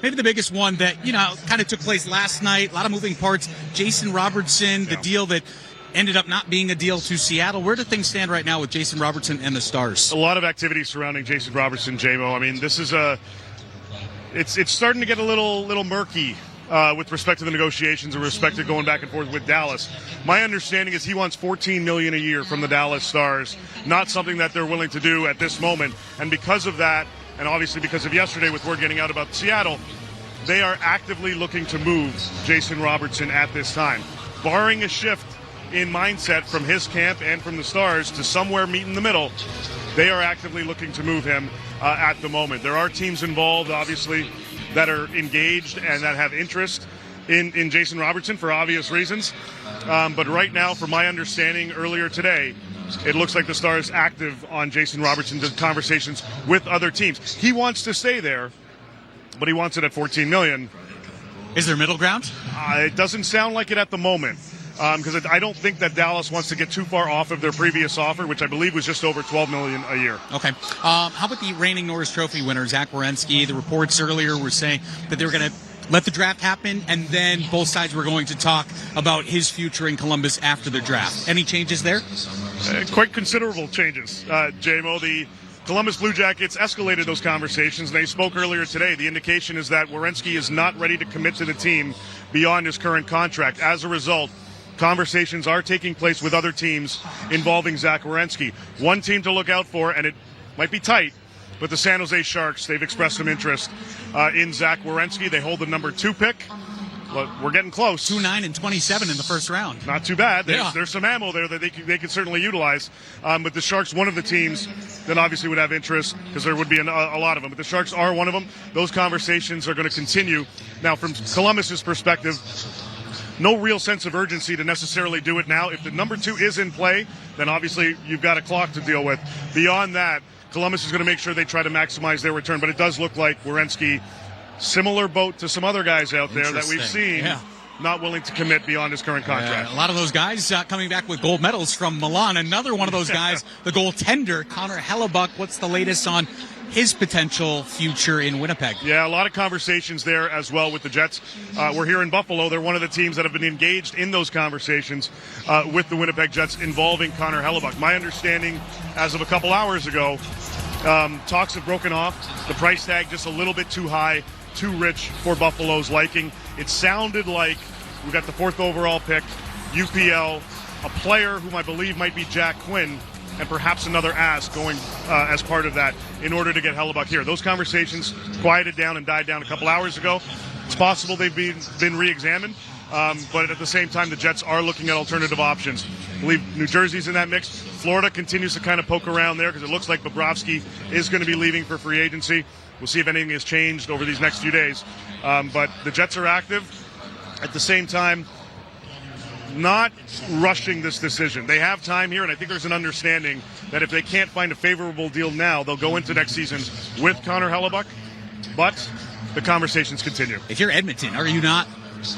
maybe the biggest one that, kind of took place last night, a lot of moving parts. Jason Robertson, the deal that ended up not being a deal to Seattle. Where do things stand right now with Jason Robertson and the Stars? A lot of activity surrounding Jason Robertson, J-Mo. I mean, this is it's starting to get a little murky with respect to the negotiations and respect to going back and forth with Dallas. My understanding is he wants $14 million a year from the Dallas Stars, not something that they're willing to do at this moment. And because of that, and obviously because of yesterday with word getting out about Seattle, they are actively looking to move Jason Robertson at this time. Barring a shift in mindset from his camp and from the Stars to somewhere meet in the middle, they are actively looking to move him at the moment. There are teams involved, obviously, that are engaged and that have interest in Jason Robertson for obvious reasons. But right now, from my understanding earlier today, it looks like the Stars active on Jason Robertson's conversations with other teams. He wants to stay there, but he wants it at $14 million. Is there middle ground? It doesn't sound like it at the moment. Because I don't think that Dallas wants to get too far off of their previous offer, which I believe was just over $12 million a year. Okay. How about the reigning Norris Trophy winner, Zach Werenski? The reports earlier were saying that they were going to let the draft happen, and then both sides were going to talk about his future in Columbus after the draft. Any changes there? Quite considerable changes, J-Mo. The Columbus Blue Jackets escalated those conversations, and they spoke earlier today. The indication is that Werenski is not ready to commit to the team beyond his current contract. As a result, conversations are taking place with other teams involving Zach Werenski. One team to look out for, and it might be tight, but the San Jose Sharks, they've expressed some interest in Zach Werenski. They hold the number 2 pick. But we're getting close. 2-9 and 27 in the first round. Not too bad. There's some ammo there that they could certainly utilize. But the Sharks, one of the teams that obviously would have interest, because there would be a lot of them. But the Sharks are one of them. Those conversations are going to continue. Now, from Columbus's perspective, no real sense of urgency to necessarily do it now. If the number 2 is in play, then obviously you've got a clock to deal with. Beyond that, Columbus is going to make sure they try to maximize their return. But it does look like Werenski, similar boat to some other guys out there that we've seen, not willing to commit beyond his current contract. A lot of those guys coming back with gold medals from Milan. Another one of those guys, the goaltender, Connor Hellebuyck. What's the latest on his potential future in Winnipeg? Yeah, a lot of conversations there as well with the Jets. We're here in Buffalo. They're one of the teams that have been engaged in those conversations with the Winnipeg Jets involving Connor Hellebuyck. My understanding, as of a couple hours ago, talks have broken off. The price tag just a little bit too high, too rich for Buffalo's liking. It sounded like we got the 4th overall pick, UPL, a player whom I believe might be Jack Quinn, and perhaps another ask going as part of that in order to get Hellebuyck here. Those conversations quieted down and died down a couple hours ago. It's possible they've been re-examined, but at the same time, the Jets are looking at alternative options. I believe New Jersey's in that mix. Florida continues to kind of poke around there because it looks like Bobrovsky is going to be leaving for free agency. We'll see if anything has changed over these next few days. But the Jets are active. At the same time, not rushing this decision. They have time here, and I think there's an understanding that if they can't find a favorable deal now, they'll go into next season with Connor Hellebuyck. But the conversations continue. If you're Edmonton, are you not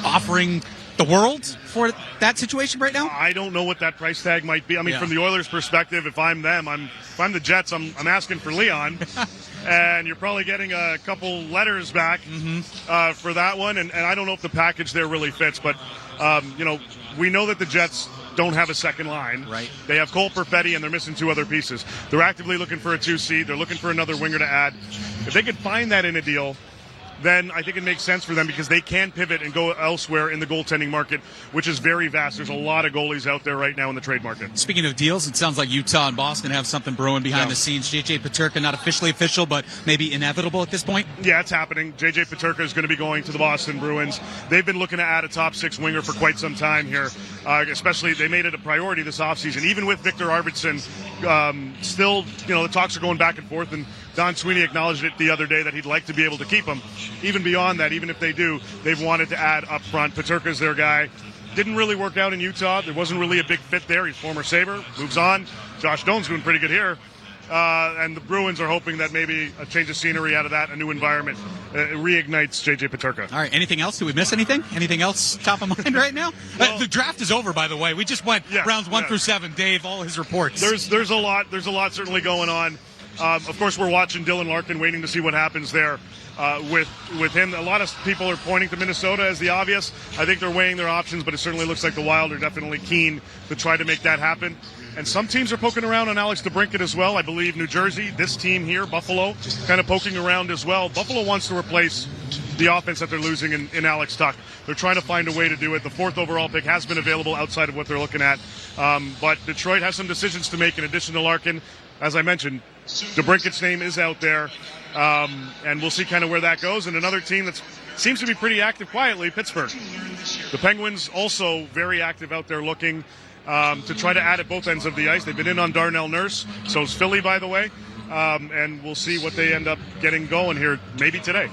offering the world for that situation right now? I don't know what that price tag might be. I mean, from the Oilers' perspective, if I'm them, if I'm the Jets, I'm asking for Leon. And you're probably getting a couple letters back for that one. And I don't know if the package there really fits. But, we know that the Jets don't have a second line. Right. They have Cole Perfetti, and they're missing 2 other pieces. They're actively looking for a 2C. They're looking for another winger to add. If they could find that in a deal, then I think it makes sense for them because they can pivot and go elsewhere in the goaltending market, which is very vast. There's a lot of goalies out there right now in the trade market. Speaking of deals, it sounds like Utah and Boston have something brewing behind the scenes. JJ Peterka, not officially official, but maybe inevitable at this point? Yeah, it's happening. JJ Peterka is going to be going to the Boston Bruins. They've been looking to add a top 6 winger for quite some time here. Especially, they made it a priority this offseason. Even with Victor Arvidsson, still, the talks are going back and forth, and Don Sweeney acknowledged it the other day that he'd like to be able to keep him. Even beyond that, even if they do, they've wanted to add up front. Peterka's their guy. Didn't really work out in Utah. There wasn't really a big fit there. He's former Sabre, moves on. Josh Doan's doing pretty good here. And the Bruins are hoping that maybe a change of scenery out of that, a new environment, reignites J.J. Peterka. All right, anything else? Did we miss anything? Anything else top of mind right now? Well, the draft is over, by the way. We just went rounds 1 through 7. Dave, all his reports. There's a lot certainly going on. Of course, we're watching Dylan Larkin, waiting to see what happens there with him. A lot of people are pointing to Minnesota as the obvious. I think they're weighing their options, but it certainly looks like the Wild are definitely keen to try to make that happen. And some teams are poking around on Alex DeBrincat as well. I believe New Jersey, this team here, Buffalo, kind of poking around as well. Buffalo wants to replace the offense that they're losing in Alex Tuch. They're trying to find a way to do it. The 4th overall pick has been available outside of what they're looking at. But Detroit has some decisions to make in addition to Larkin. As I mentioned, DeBrincat's name is out there, and we'll see kind of where that goes. And another team that seems to be pretty active quietly, Pittsburgh. The Penguins also very active out there looking to try to add at both ends of the ice. They've been in on Darnell Nurse. So is Philly, by the way. And we'll see what they end up getting going here maybe today.